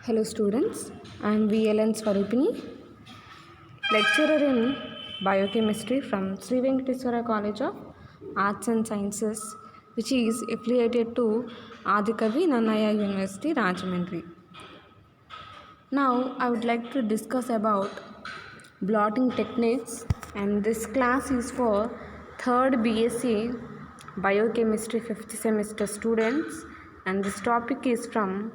Hello students, I am VLN Swarupini, lecturer in biochemistry from Sri Venkateswara College of Arts and Sciences, which is affiliated to Adikavi Nannaya University, Rajahmundry. Now I would like to discuss about blotting techniques, and this class is for 3rd BSc Biochemistry 5th semester students, and this topic is from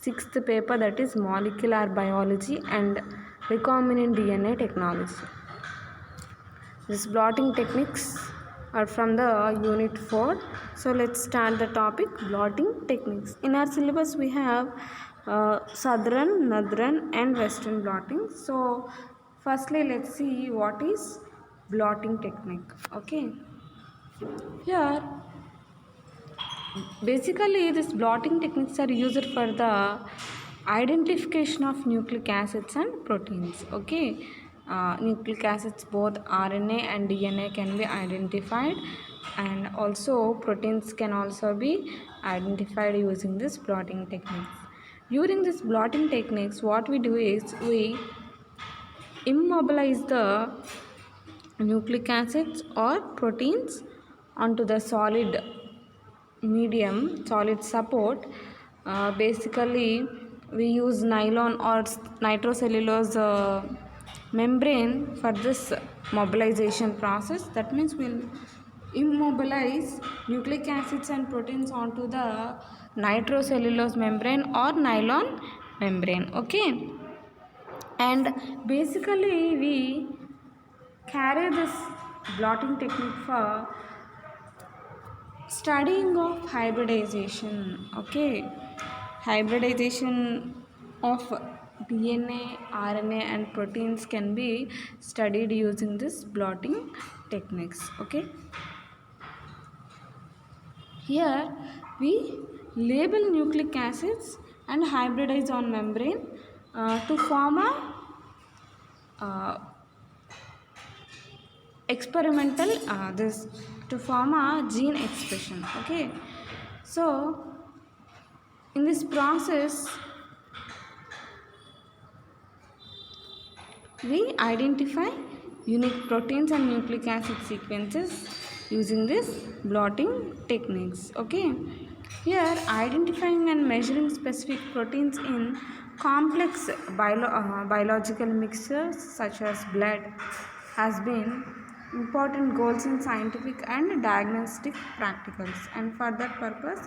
6th paper, that is molecular biology and recombinant DNA technology. This blotting techniques are from the unit 4. So let's start the topic blotting techniques. In our syllabus we have southern, northern and western blotting. So firstly let's see what is blotting technique. Okay, here basically these blotting techniques are used for the identification of nucleic acids and proteins. Okay, nucleic acids, both RNA and DNA, can be identified, and also proteins can also be identified using this blotting techniques. During this blotting techniques, what we do is we immobilize the nucleic acids or proteins onto the solid medium, solid support. Basically we use nylon or nitrocellulose membrane for this mobilization process. That means we'll immobilize nucleic acids and proteins onto the nitrocellulose membrane or nylon membrane. Okay, and basically we carry this blotting technique for studying of hybridization. Okay, hybridization of DNA, RNA and proteins can be studied using this blotting techniques. Okay, here we label nucleic acids and hybridize on membrane to form a experimental this to form a gene expression. Okay, so in this process we identify unique proteins and nucleic acid sequences using this blotting techniques. Okay, here identifying and measuring specific proteins in complex biological mixtures such as blood has been important goals in scientific and diagnostic practicals, and for that purpose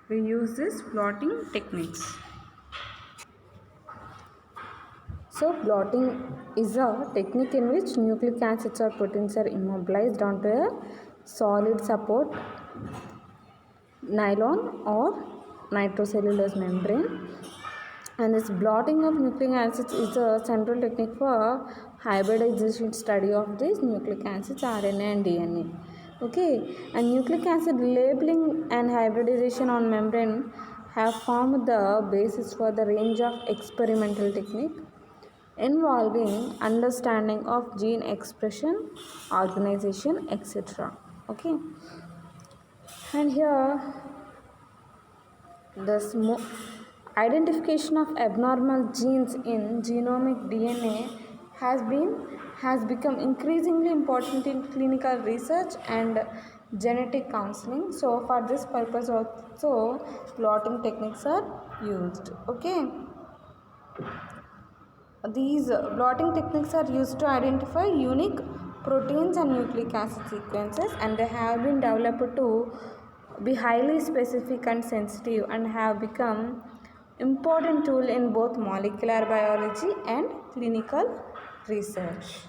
we use this blotting techniques. So blotting is a technique in which nucleic acids or proteins are immobilized onto a solid support, nylon or nitrocellulose membrane, and this blotting of nucleic acids is a central technique for hybridization study of these nucleic acids, RNA and DNA. Okay, and nucleic acid labeling and hybridization on membrane have formed the basis for the range of experimental technique involving understanding of gene expression, organization, etc. Okay, and here this identification of abnormal genes in genomic DNA has become increasingly important in clinical research and genetic counseling. So for this purpose also blotting techniques are used. Okay, these blotting techniques are used to identify unique proteins and nucleic acid sequences, and they have been developed to be highly specific and sensitive and have become important tool in both molecular biology and clinical research.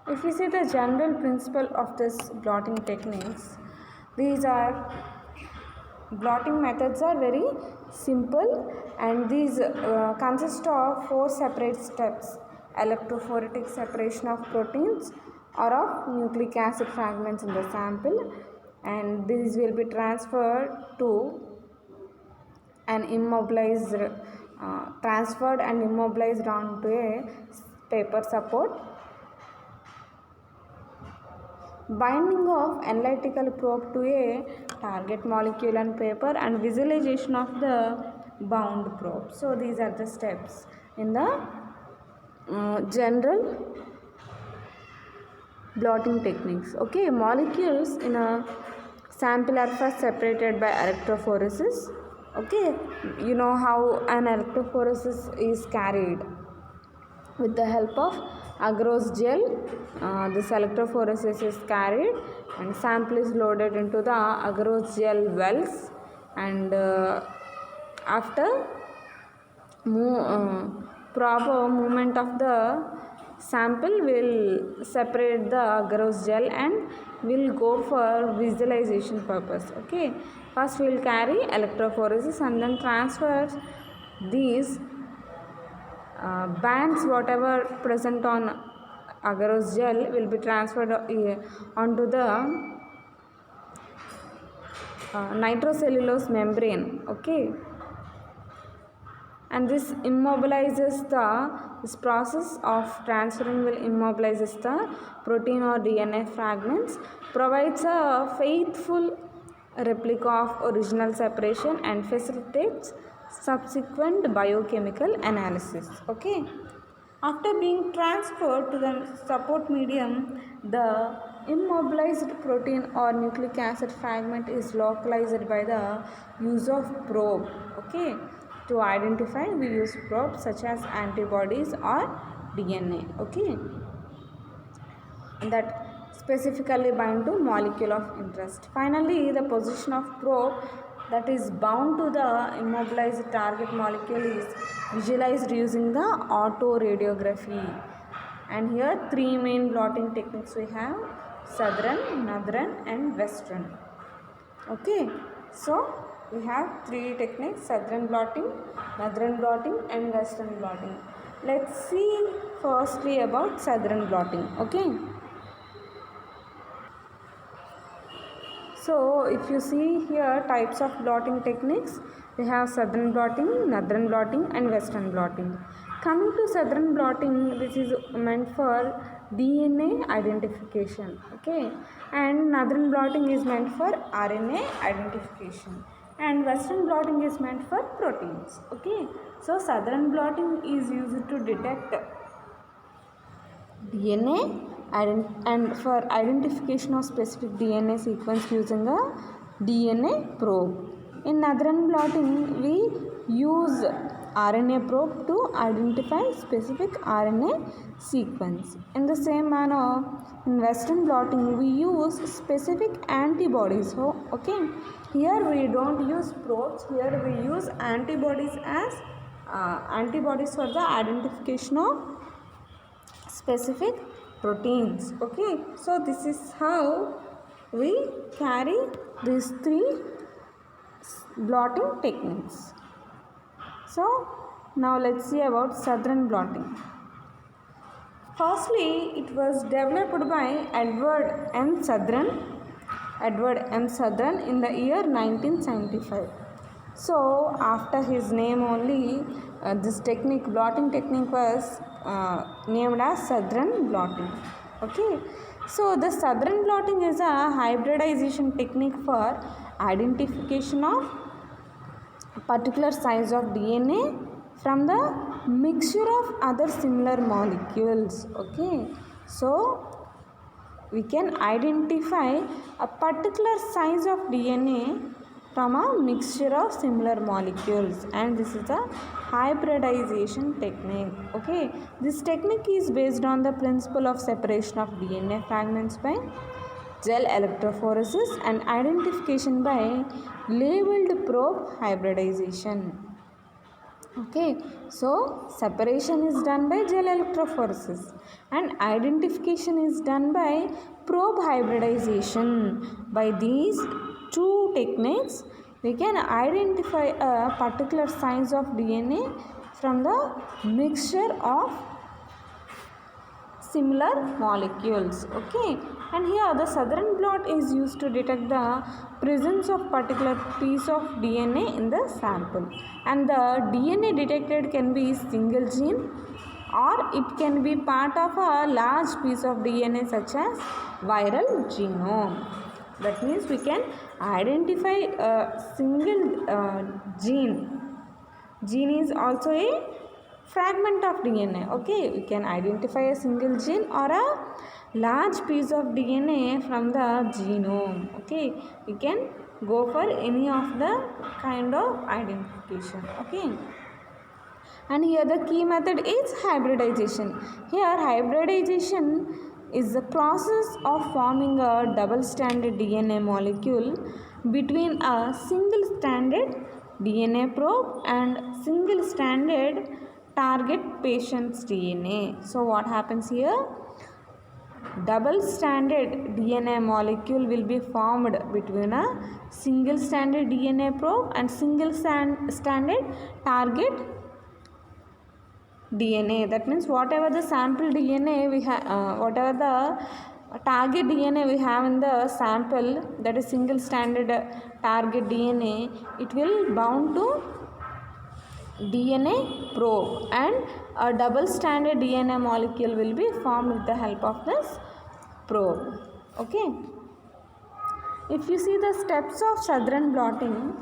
If we see the general principle of this blotting techniques, these are blotting methods are very simple, and these consist of 4 separate steps: electrophoretic separation of proteins or of nucleic acid fragments in the sample, and these will be transferred to an immobilized transferred and immobilized onto a paper support. Binding of analytical probe to a target molecule and paper, and visualization of the bound probe. So these are the steps in the general blotting techniques. Okay, molecules in a sample are first separated by electrophoresis. Okay, you know how an electrophoresis is carried with the help of agarose gel. This electrophoresis is carried and sample is loaded into the agarose gel wells, and after proper movement of the sample will separate the agarose gel and will go for visualization purpose. Okay, first we will carry electrophoresis and then transfer these bands whatever present on agarose gel will be transferred onto the nitrocellulose membrane. Okay, and this process of transferring will immobilizes the protein or DNA fragments, provides a faithful replica of original separation and facilitates subsequent biochemical analysis. Okay, after being transferred to the support medium, the immobilized protein or nucleic acid fragment is localized by the use of probe. Okay, to identify we use probes such as antibodies or DNA. Okay, that specifically bind to molecule of interest. Finally, the position of probe that is bound to the immobilized target molecule is visualized using the autoradiography. And here three main blotting techniques we have: southern, northern and western. Okay, so we have three techniques: southern blotting, northern blotting and western blotting. Let's see firstly about southern blotting. Okay, so if you see here types of blotting techniques, we have southern blotting, northern blotting and western blotting. Coming to southern blotting, this is meant for DNA identification. Okay, and northern blotting is meant for RNA identification, and western blotting is meant for proteins. Okay, so southern blotting is used to detect DNA and for identification of specific DNA sequence using a DNA probe. In northern blotting, we use RNA probe to identify specific RNA sequence. In the same manner, in western blotting, we use specific antibodies. So, okay, here we don't use probes, here we use antibodies as antibodies for the identification of specific proteins. Okay, so this is how we carry these three blotting techniques. So now let's see about southern blotting. Firstly, it was developed by Edward M. Southern in the year 1975. So after his name only, this blotting technique was named as southern blotting. Okay, so the southern blotting is a hybridization technique for identification of a particular size of DNA from the mixture of other similar molecules. Okay, so we can identify a particular size of DNA from a mixture of similar molecules, and this is a hybridization technique. Okay, this technique is based on the principle of separation of DNA fragments by gel electrophoresis and identification by labeled probe hybridization. Okay, so separation is done by gel electrophoresis and identification is done by probe hybridization. By these two techniques, we can identify a particular size of DNA from the mixture of similar molecules. Okay, and here the southern blot is used to detect the presence of particular piece of DNA in the sample, and the DNA detected can be single gene or it can be part of a large piece of DNA such as viral genome. That means we can identify a single gene Gene is also a fragment of DNA. Okay, we can identify a single gene or a large piece of DNA from the genome. Okay, we can go for any of the kind of identification. Okay, and here the key method is hybridization. Here hybridization is the process of forming a double stranded DNA molecule between a single stranded DNA probe and single stranded target patient's DNA. So what happens here? Double stranded DNA molecule will be formed between a single stranded DNA probe and single stranded target DNA. That means whatever the sample DNA we have, whatever the target DNA we have in the sample, that is single stranded target DNA, it will bound to DNA probe and a double stranded DNA molecule will be formed with the help of this probe. Okay. If you see the steps of Southern blotting,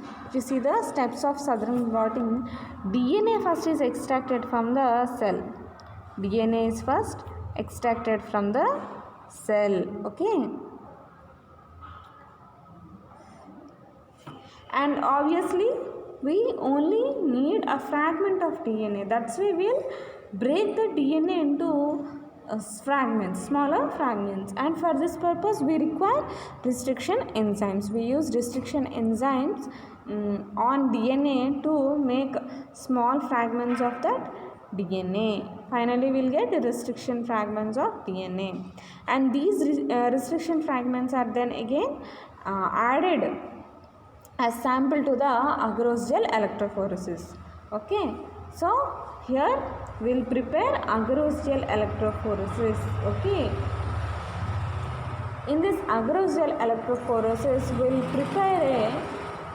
DNA first is extracted from the cell. DNA is first extracted from the cell. Okay. And obviously, we only need a fragment of DNA. That's why we'll break the DNA into fragments, smaller fragments, and for this purpose we require restriction enzymes. We use restriction enzymes on DNA to make small fragments of that DNA. Finally, we'll get the restriction fragments of DNA, and these restriction fragments are then again added as sample to the agarose gel electrophoresis. Okay, so here we'll prepare agarose gel electrophoresis. Okay, in this agarose gel electrophoresis we'll prepare a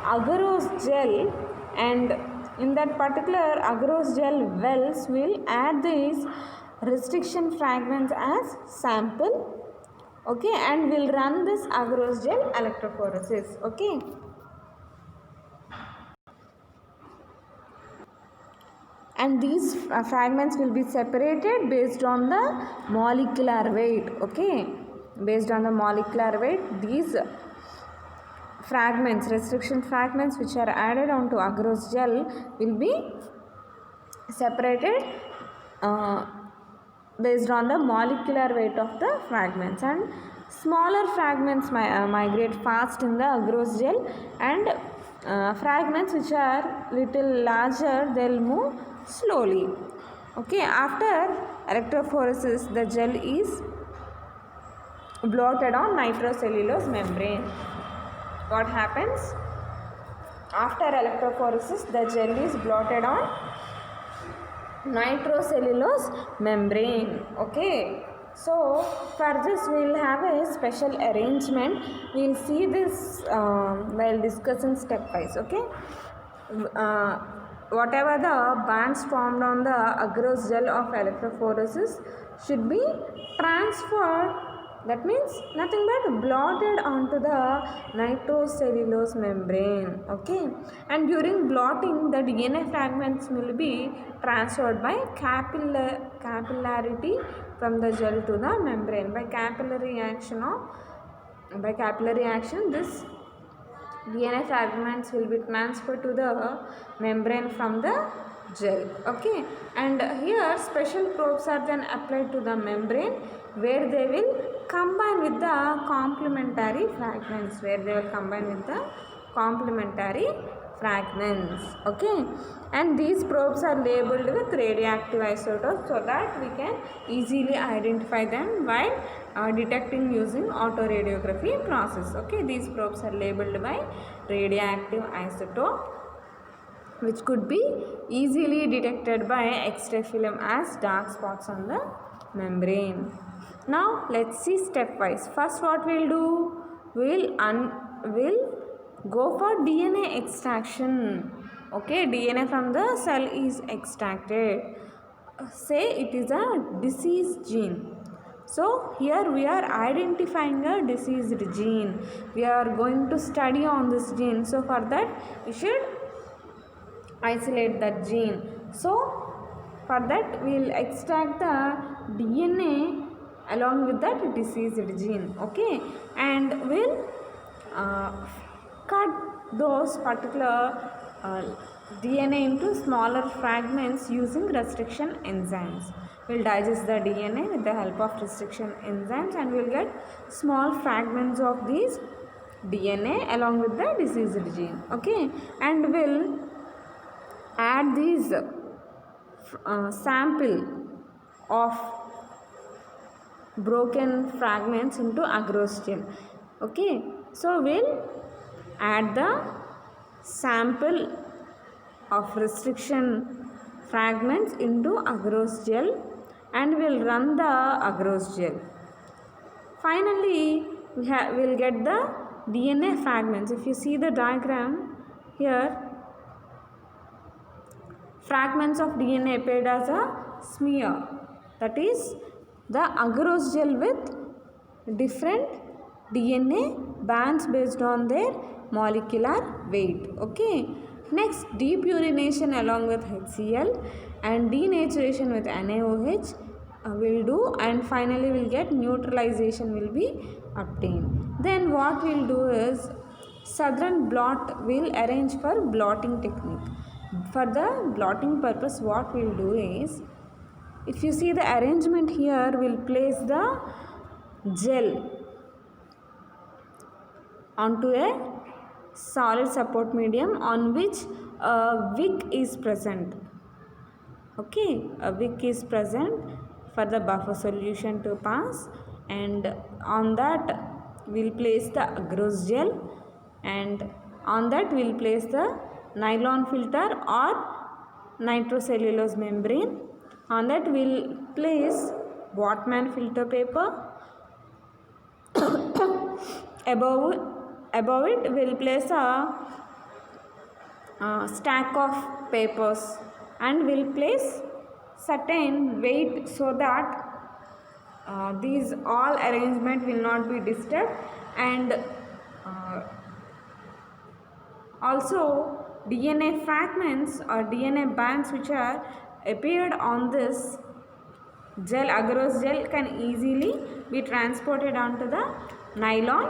agarose gel, and in that particular agarose gel wells we'll add these restriction fragments as sample. Okay, and we'll run this agarose gel electrophoresis. Okay, and these fragments will be separated based on the molecular weight. Okay, based on the molecular weight, these fragments, restriction fragments which are added onto agarose gel will be separated based on the molecular weight of the fragments, and smaller fragments migrate fast in the agarose gel, and fragments which are little larger, they'll move slowly. Okay, after electrophoresis the gel is blotted on nitrocellulose membrane. What happens? After electrophoresis the gel is blotted on nitrocellulose membrane. Okay, so for this we will have a special arrangement. We will see this while discussing stepwise. Okay, whatever the bands formed on the agarose gel of electrophoresis should be transferred, that means nothing but blotted onto the nitrocellulose membrane. Okay, and during blotting the DNA fragments will be transferred by capillarity from the gel to the membrane. By capillary action this DNA fragments will be transferred to the membrane from the gel. Okay, and here special probes are then applied to the membrane where they will combine with the complementary fragments, Okay, and these probes are labeled with radioactive isotopes so that we can easily identify them while detecting using autoradiography process. Okay, these probes are labeled by radioactive isotope which could be easily detected by X-ray film as dark spots on the membrane. Now let's see stepwise. First what we'll do, we'll go for DNA extraction. Okay, DNA from the cell is extracted. Say it is a disease gene. So here we are identifying a diseased gene. We are going to study on this gene. So for that we should isolate that gene. So for that we will extract the DNA along with that diseased gene, okay, and we'll cut those particular DNA into smaller fragments using restriction enzymes. We'll digest the DNA with the help of restriction enzymes and we'll get small fragments of these DNA along with the diseased gene, okay, and we'll add these sample of broken fragments into agarose gel, okay. So we'll add the sample of restriction fragments into agarose gel and we'll run the agarose gel. Finally we'll get the DNA fragments. If you see the diagram here, fragments of DNA appeared as a smear, that is the agarose gel with different DNA bands based on their molecular weight, okay. Next, depurination along with HCl and denaturation with NaOH will do, and finally we'll get neutralization will be obtained. Then what we'll do is Southern blot will arrange for blotting technique. For the blotting purpose, what we'll do is, if you see the arrangement here, we'll place the gel onto a solid support medium on which a wick is present, okay. A wick is present for the buffer solution to pass, and on that we'll place the agarose gel, and on that we'll place the nylon filter or nitrocellulose membrane. On that we'll place Whatman filter paper. Above it we'll place a stack of papers and we'll place certain weight so that these all arrangement will not be disturbed, and also DNA fragments or DNA bands which are appeared on this gel, agarose gel, can easily be transported onto the nylon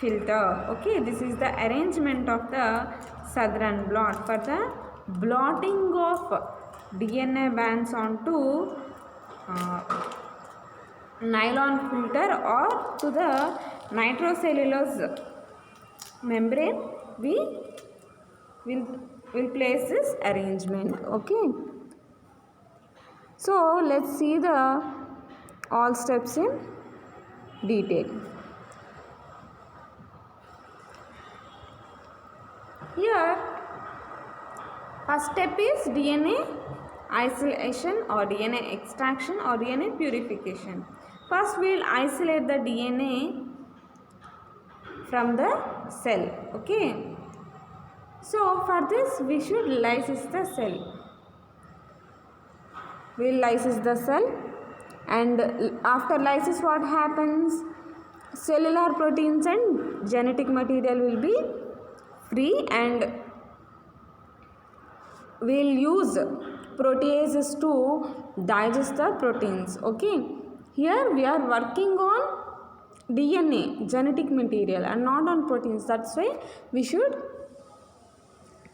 filter, okay. This is the arrangement of the Southern blot. For the blotting of DNA bands onto nylon filter or to the nitrocellulose membrane, we will place this arrangement, okay. So let's see the all steps in detail. Here first step is DNA isolation or DNA extraction or DNA purification. First we will isolate the DNA from the cell, okay. So for this we should lysis the cell. We will lysis the cell, and after lysis what happens? Cellular proteins and genetic material will be free, and we will use proteases to digest the proteins, okay. Here we are working on DNA, genetic material, and not on proteins. That's why we should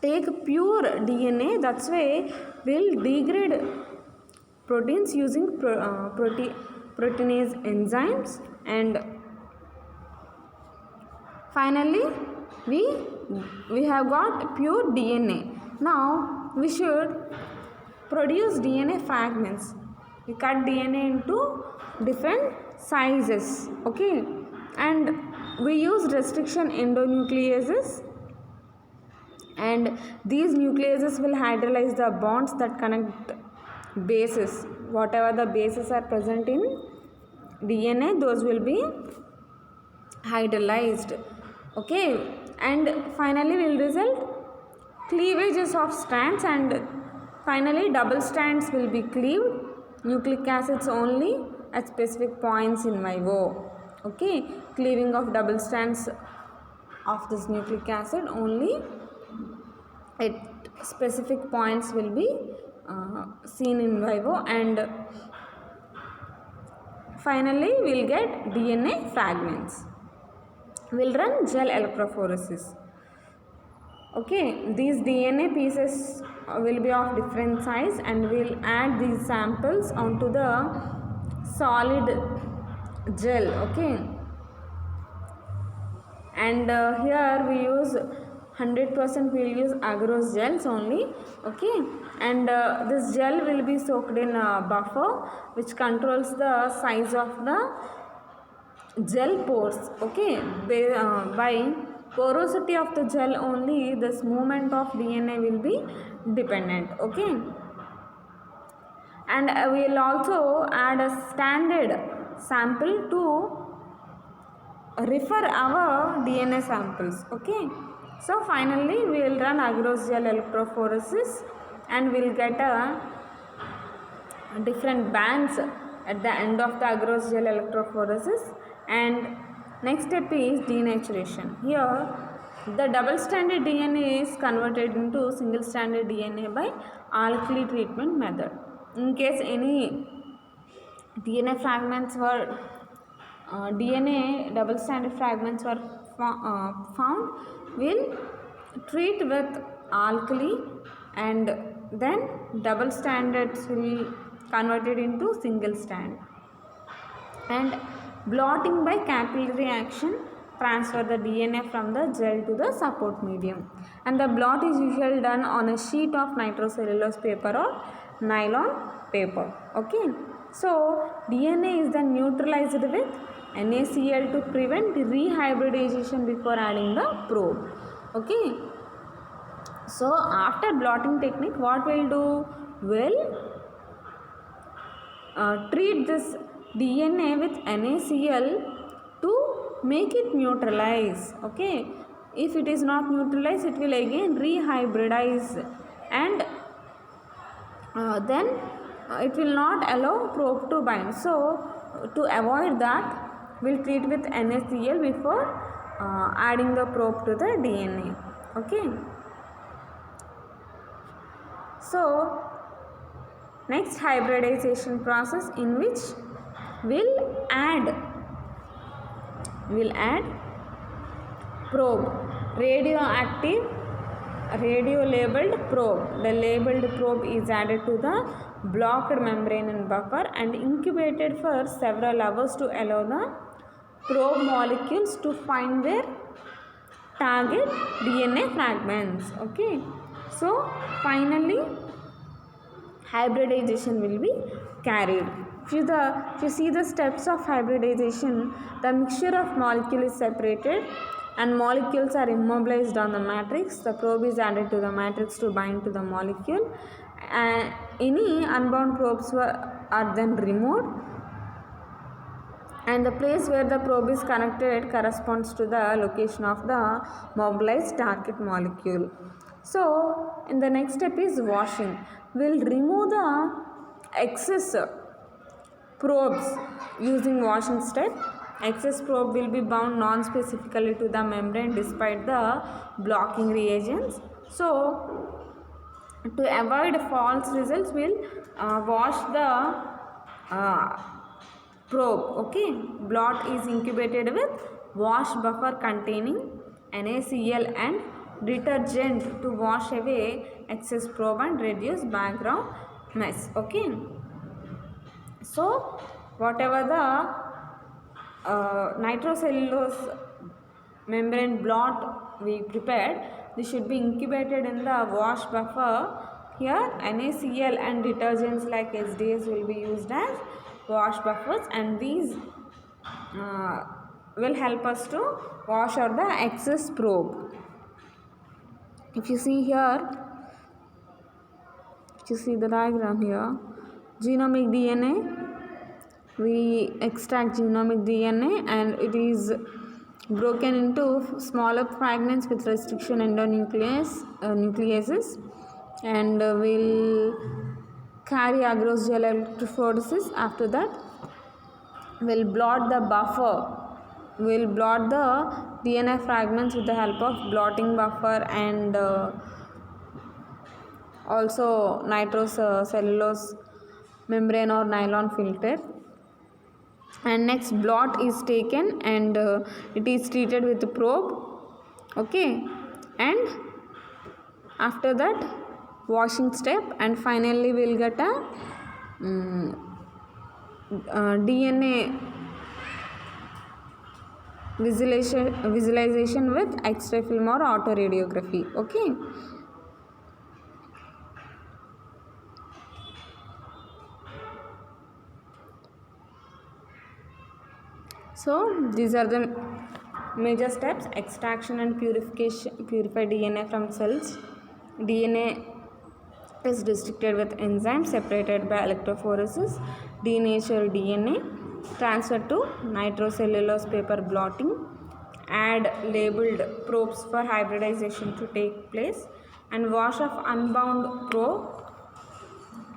take pure DNA. That's why we'll degrade proteins using proteinase enzymes, and finally we have got pure DNA. Now we should produce DNA fragments. We cut DNA into different sizes, okay, and we use restriction endonucleases, and these nucleases will hydrolyze the bonds that connect bases. Whatever the bases are present in DNA, those will be hydrolyzed, okay, and finally will result cleavages of strands, and finally double strands will be cleaved, nucleic acids only at specific points in vivo, okay. Cleaving of double strands of this nucleic acid only at specific points will be seen in vivo, and finally we'll get DNA fragments. We'll run gel electrophoresis. Okay, these DNA pieces will be of different size, and we'll add these samples onto the solid gel. Okay, and here we use 100% we'll use agarose gels only. Okay, and this gel will be soaked in a buffer which controls the size of the gel pores. Okay, by porosity of the gel only this movement of DNA will be dependent. Okay, and we will also add a standard sample to refer our DNA samples. Okay, so finally we will run agarose gel electrophoresis, and we will get a different bands at the end of the agarose gel electrophoresis. And next step is denaturation. Here the double stranded DNA is converted into single stranded DNA by alkali treatment method. In case any DNA fragments were DNA double stranded fragments were found, we'll treat with alkali, and then double strands will converted into single strand. And blotting by capillary action transfer the DNA from the gel to the support medium, and the blot is usually done on a sheet of nitrocellulose paper or nylon paper. Okay, so DNA is then neutralized with NaCl to prevent rehybridization before adding the probe. Okay, so after blotting technique, what we'll do, will treat this DNA with NaCl to make it neutralize. Okay, if it is not neutralized, it will again rehybridize, and then it will not allow probe to bind. So to avoid that, we'll treat with NaCl before adding the probe to the DNA. Okay, so next hybridization process, in which we'll add probe, radioactive radio labeled probe. The labeled probe is added to the blocked membrane and buffer and incubated for several hours to allow the probe molecules to find their target DNA fragments. Okay, so finally hybridization will be carried. If you see the steps of hybridization, the mixture of molecules is separated and molecules are immobilized on the matrix. The probe is added to the matrix to bind to the molecule, and any unbound probes are then removed, and the place where the probe is connected corresponds to the location of the mobilized target molecule. So in the next step is washing. We'll remove the excess probes using washing step. Excess probe will be bound non-specifically to the membrane despite the blocking reagents. So to avoid false results, we'll wash the probe. Okay, blot is incubated with wash buffer containing NaCl and detergent to wash away excess probe and reduce background mess. Okay, so whatever the nitrocellulose membrane blot we prepared, this should be incubated in the wash buffer. Here NaCl and detergents like SDS will be used as wash buffers, and these will help us to wash out the excess probe. If you see here, if you see the diagram here, genomic DNA, we extract genomic DNA and it is broken into smaller fragments with restriction nucleases, and we'll carry agarose gel electrophoresis. After that, we'll blot the buffer. We'll blot the DNA fragments with the help of blotting buffer and also nitrocellulose membrane or nylon filter. And next blot is taken and it is treated with probe, okay, and after that washing step, and finally we'll get a DNA visualization with X-ray film or autoradiography, okay. So these are the major steps: extraction and purification, purify DNA from cells. DNA is restricted with enzymes separated by electrophoresis. Denature DNA, transfer to nitrocellulose paper blotting, add labeled probes for hybridization to take place, and wash of unbound probe.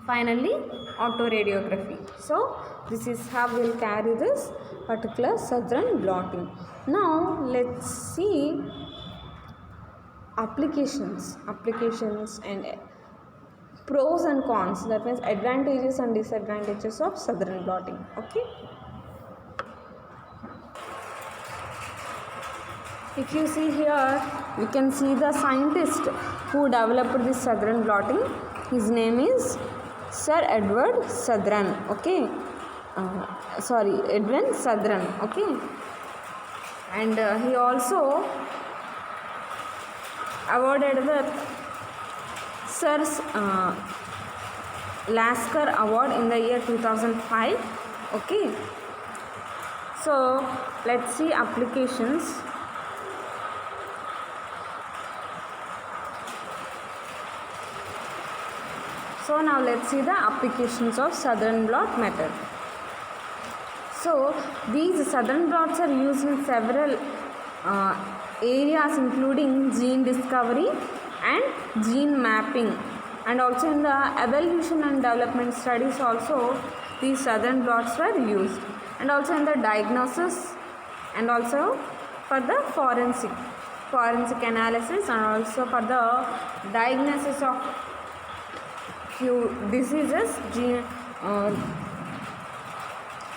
Finally, autoradiography. So this is how we'll carry this particular Southern blotting. Now let's see applications and pros and cons, that means advantages and disadvantages of Southern blotting, okay. If you see here, we can see the scientist who developed this Southern blotting. His name is Sir Edward Southern, okay. Edwin Southern, okay. And he also awarded the Sir Lasker Award in the year 2005, okay. So let's see applications. So now let's see the applications of Southern blot method. So these Southern blots are used in several areas, including gene discovery and gene mapping, and also in the evolution and development studies also these Southern blots were used, and also in the diagnosis, and also for the forensic analysis, and also for the diagnosis of few diseases,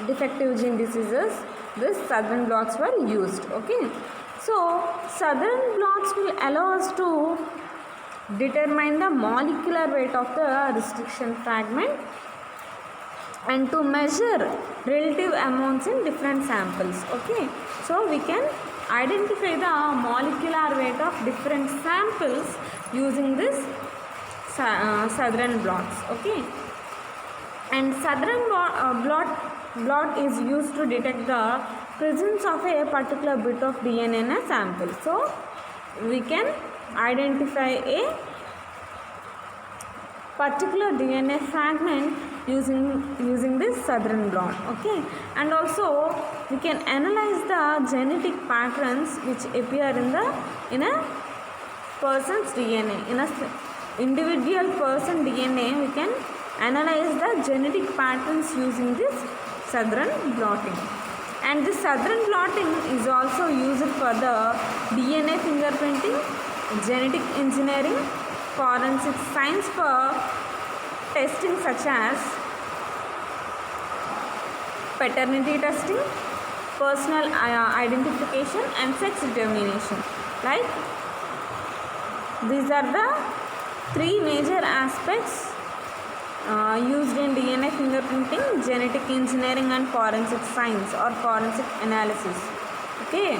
defective gene diseases. This Southern blots were used, okay. So Southern blots will allow us to determine the molecular weight of the restriction fragment and to measure relative amounts in different samples, okay. So we can identify the molecular weight of different samples using this Southern blots, okay. And Southern blot is used to detect the presence of a particular bit of DNA in a sample. So we can identify a particular DNA fragment using this Southern blot, okay. And also we can analyze the genetic patterns which appear in a person's DNA. In a individual person DNA, we can analyze the genetic patterns using this Southern blotting. And this Southern blotting is also used for the DNA fingerprinting, genetic engineering, forensic science for testing such as paternity testing, personal identification and sex determination. Like these are the three major aspects used in DNA fingerprinting, genetic engineering and forensic science or forensic analysis, okay.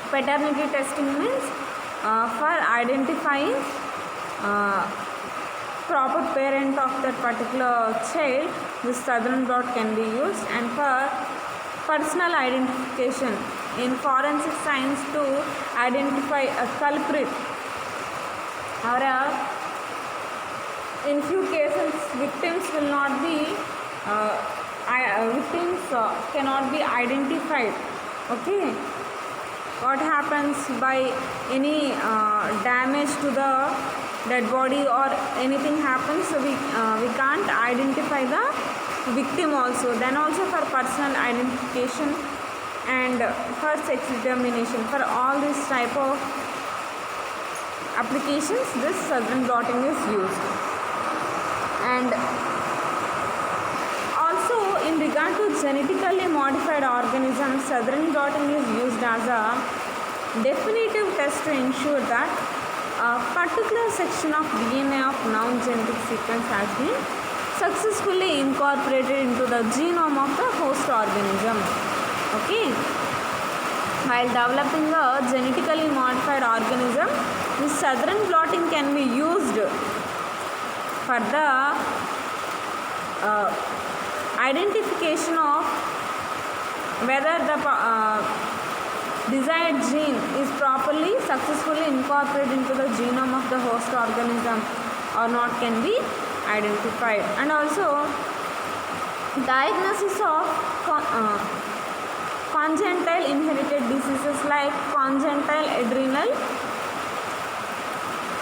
Paternity testing means for identifying proper parent of that particular child, this Southern blot can be used. And for personal identification in forensic science, to identify a culprit, or in few cases victims will not be victims cannot be identified, okay. What happens by any damage to the dead body or anything happens, so we can't identify the victim also. Then also for personal identification and for sex determination, for all this type of applications this Southern blotting is used. And also in regard to genetically modified organisms, Southern blotting is used as a definitive test to ensure that a particular section of DNA of known genetic sequence has been successfully incorporated into the genome of the host organism. Okay. While developing a genetically modified organism, this Southern blotting can be used for the identification of whether the desired gene is properly successfully incorporated into the genome of the host organism or not can be identified. And also diagnosis of congenital inherited diseases like congenital adrenal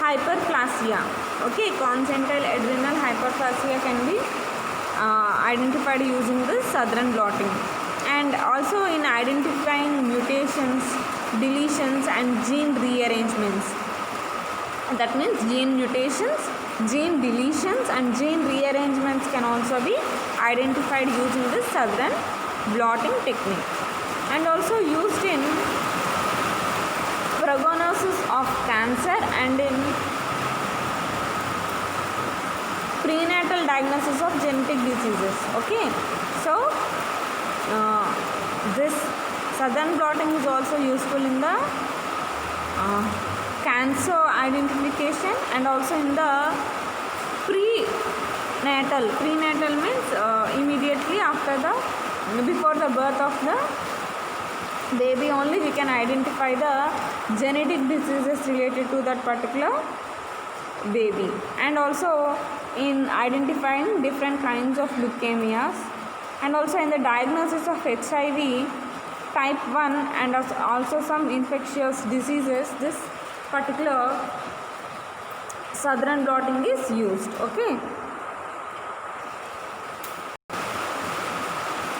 hyperplasia. Okay, congenital adrenal hyperplasia can be identified using this Southern blotting. And also in identifying mutations, deletions and gene rearrangements. That means gene mutations, gene deletions and gene rearrangements can also be identified using this Southern blotting technique. And also used in prognosis of cancer and in prenatal diagnosis of genetic diseases. Okay, so this Southern blotting is also useful in the cancer identification and also in the prenatal. Prenatal means immediately after before the birth of the baby only we can identify the genetic diseases related to that particular baby. And also in identifying different kinds of leukemias and also in the diagnosis of HIV type 1 and also some infectious diseases, this particular Southern blotting is used. Okay.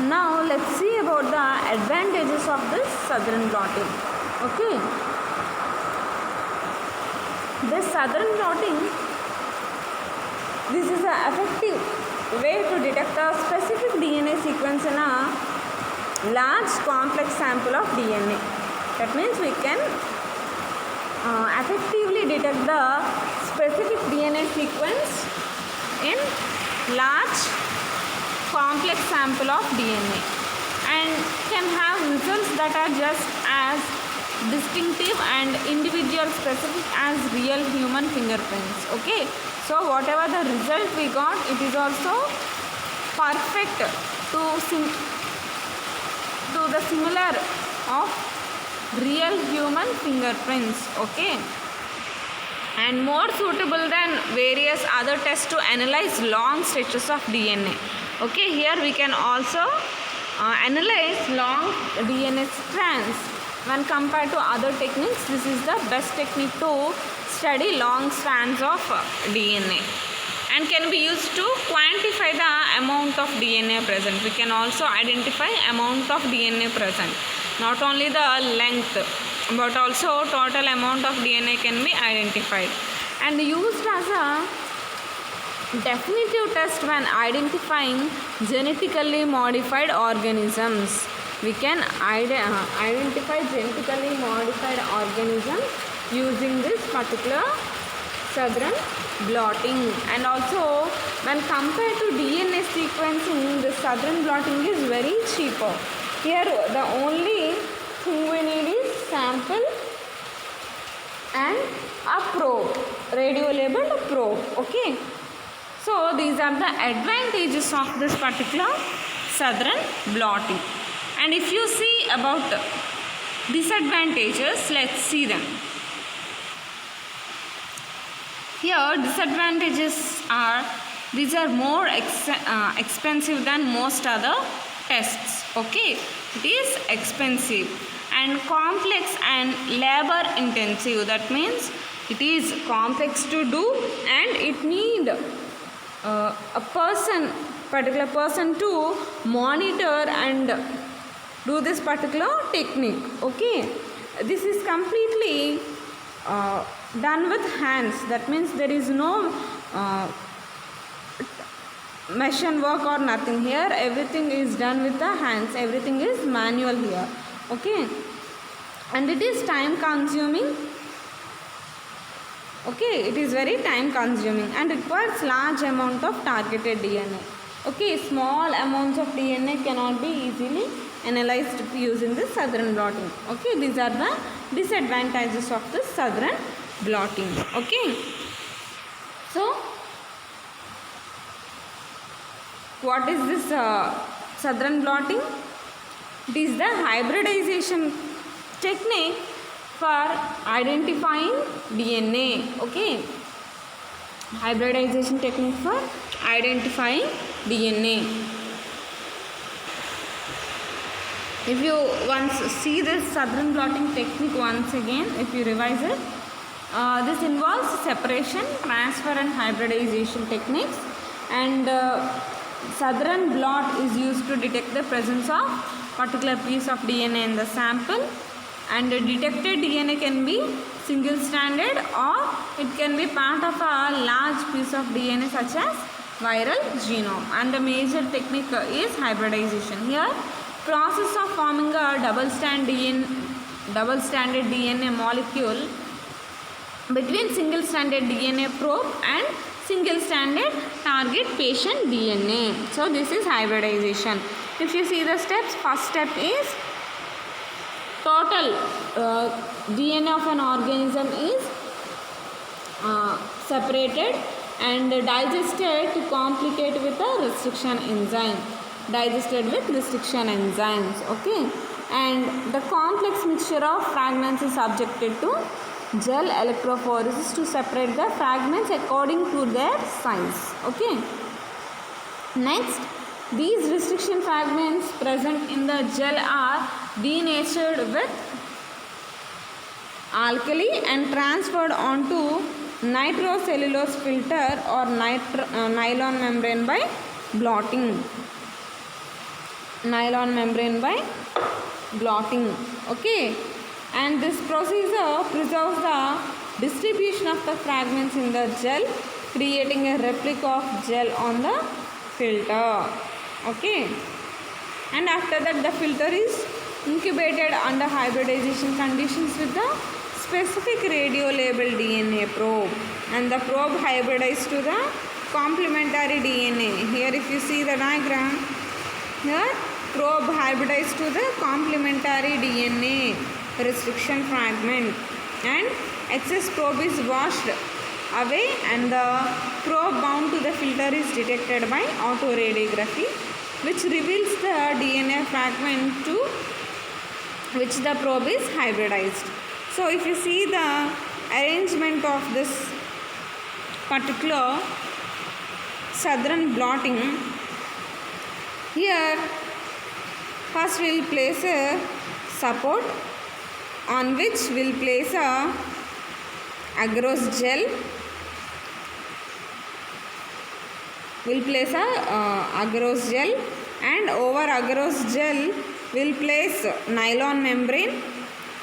Now let's see about the advantages of this Southern blotting. Okay. This Southern blotting, this is an effective way to detect a specific DNA sequence in a large complex sample of DNA. That means we can effectively detect the specific DNA sequence in large complex sample of DNA and can have results that are just as distinctive and individual specific as real human fingerprints. Okay, so whatever the result we got, it is also perfect to the similar of real human fingerprints. Okay, and more suitable than various other tests to analyze long stretches of DNA. Okay, here we can also analyze long DNA strands. When compared to other techniques, this is the best technique to study long strands of DNA and can be used to quantify the amount of DNA present. We can also identify amount of DNA present, not only the length but also total amount of DNA can be identified and used as a definitive test when identifying genetically modified organisms. We can identify genetically modified organisms using this particular Southern blotting. And also when compared to DNA sequencing, the Southern blotting is very cheaper. Here the only thing we need is sample and a probe, radio labeled probe. Okay, so these are the advantages of this particular Southern blotting. And if you see about disadvantages, let's see them. Here disadvantages are, these are more expensive than most other tests. Okay, it is expensive and complex and labor intensive. That means it is complex to do and it need a particular person to monitor and do this particular technique. Okay, this is completely done with hands. That means there is no machine work or nothing here. Everything is done with the hands. Everything is manual here. Okay, and it is time consuming. Okay, it is very time consuming and requires large amount of targeted DNA. Okay, small amounts of DNA cannot be easily analyzed using the Southern blotting. Okay, these are the disadvantages of the Southern blotting. Okay, so what is this Southern blotting? It is the hybridization technique for identifying DNA. Okay, hybridization technique for identifying DNA. If you once see this Southern blotting technique once again, if you revise it, this involves separation, transfer and hybridization techniques, and Southern blot is used to detect the presence of particular piece of DNA in the sample, and the detected DNA can be single stranded or it can be part of a large piece of DNA such as viral genome, and the major technique is hybridization. Here process of forming a double-stranded DNA molecule between single-stranded DNA probe and single-stranded target patient DNA. So this is hybridization. If you see the steps, first step is total DNA of an organism is separated and digested to complicate with a restriction enzyme. Digested with restriction enzymes. Okay, and the complex mixture of fragments is subjected to gel electrophoresis to separate the fragments according to their size. Okay, next, these restriction fragments present in the gel are denatured with alkali and transferred onto nitrocellulose filter or nylon membrane by blotting. Nylon membrane by blotting. Okay, and this procedure preserves the distribution of the fragments in the gel, creating a replica of gel on the filter. Okay, and after that the filter is incubated under hybridization conditions with the specific radio labeled DNA probe, and the probe hybridized to the complementary DNA. Here if you see the diagram, here probe hybridized to the complementary DNA restriction fragment, and excess probe is washed away and the probe bound to the filter is detected by autoradiography, which reveals the DNA fragment to which the probe is hybridized. So if you see the arrangement of this particular Southern blotting, here first we will place a support on which we will place a agarose gel. We will place a agarose gel, and over agarose gel we will place nylon membrane,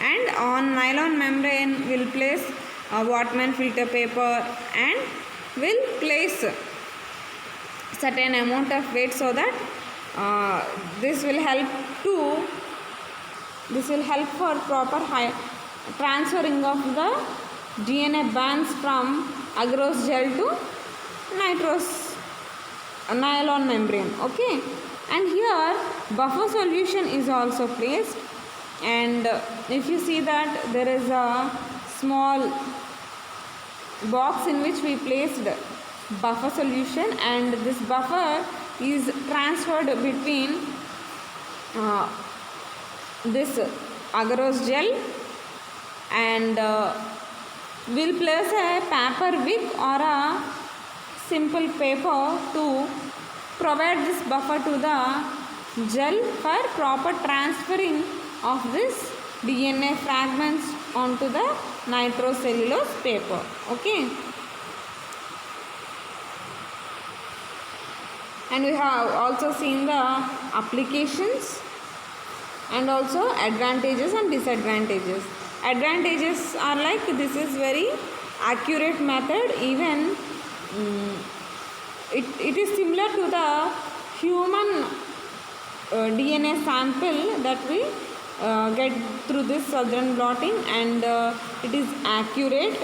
and on nylon membrane we will place a Whatman filter paper and will place certain amount of weight so that this will help for proper transferring of the DNA bands from agarose gel to nylon membrane. Okay, and here buffer solution is also placed, and if you see that there is a small box in which we placed buffer solution, and this buffer is transferred between this agarose gel, and we'll place a paper wick or a simple paper to provide this buffer to the gel for proper transferring of this DNA fragments onto the nitrocellulose paper. Okay, and we have also seen the applications and also advantages and disadvantages. Advantages are like this is very accurate method. Even it is similar to the human DNA sample that we get through this southern blotting, and it is accurate.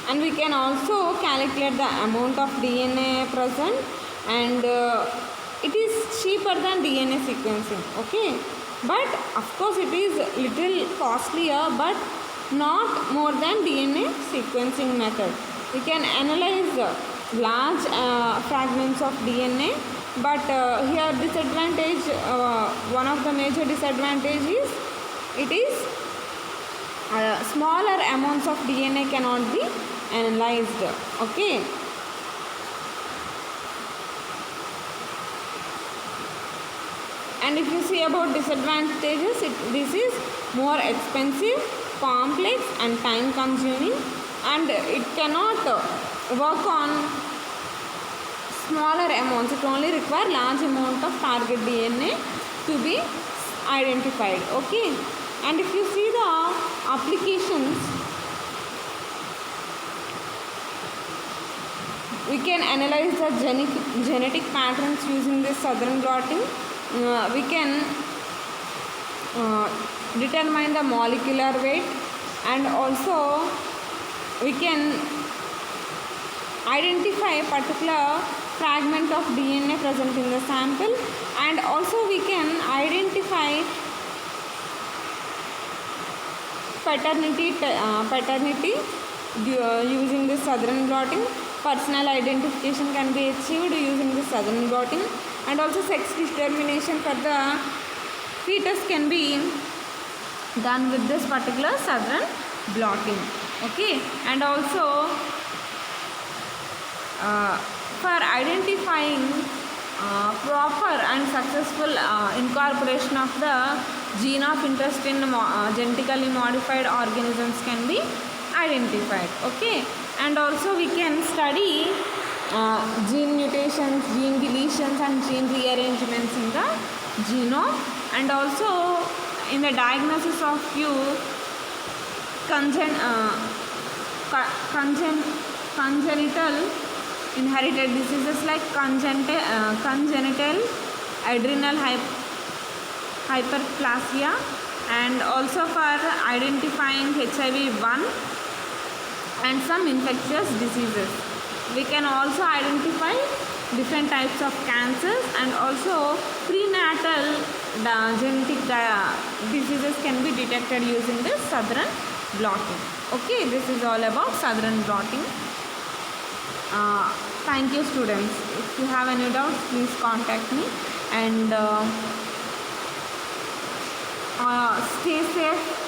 And we can also calculate the amount of DNA present, and it is cheaper than DNA sequencing. Okay, but of course it is little costlier, but not more than DNA sequencing method. We can analyze large fragments of DNA, but here disadvantage, one of the major disadvantage is it is smaller amounts of DNA cannot be analyzed. Okay, and if you see about disadvantages, this is more expensive, complex and time consuming, and it cannot work on smaller amounts. It only require large amount of target DNA to be identified. Okay, and if you see the applications, we can analyze the genetic patterns using this southern blotting. We can determine the molecular weight, and also we can identify a particular fragment of DNA present in the sample, and also we can identify paternity using this southern blotting. Personal identification can be achieved using this southern blotting, and also sex determination for the fetus can be done with this particular southern blotting. Okay, and also for identifying proper and successful incorporation of the gene of interest in genetically modified organisms can be identified. Okay, and also we can study gene mutations, gene deletions and gene rearrangements in the genome, and also in the diagnosis of few congenital inherited diseases like congenital adrenal hyperplasia, and also for identifying HIV-1 and some infectious diseases. We can also identify different types of cancers, and also prenatal genetic diseases can be detected using this southern blotting. Okay, this is all about southern blotting. Thank you, students. If you have any doubts, please contact me, and stay safe.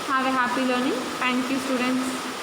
Have a happy learning. Thank you, students.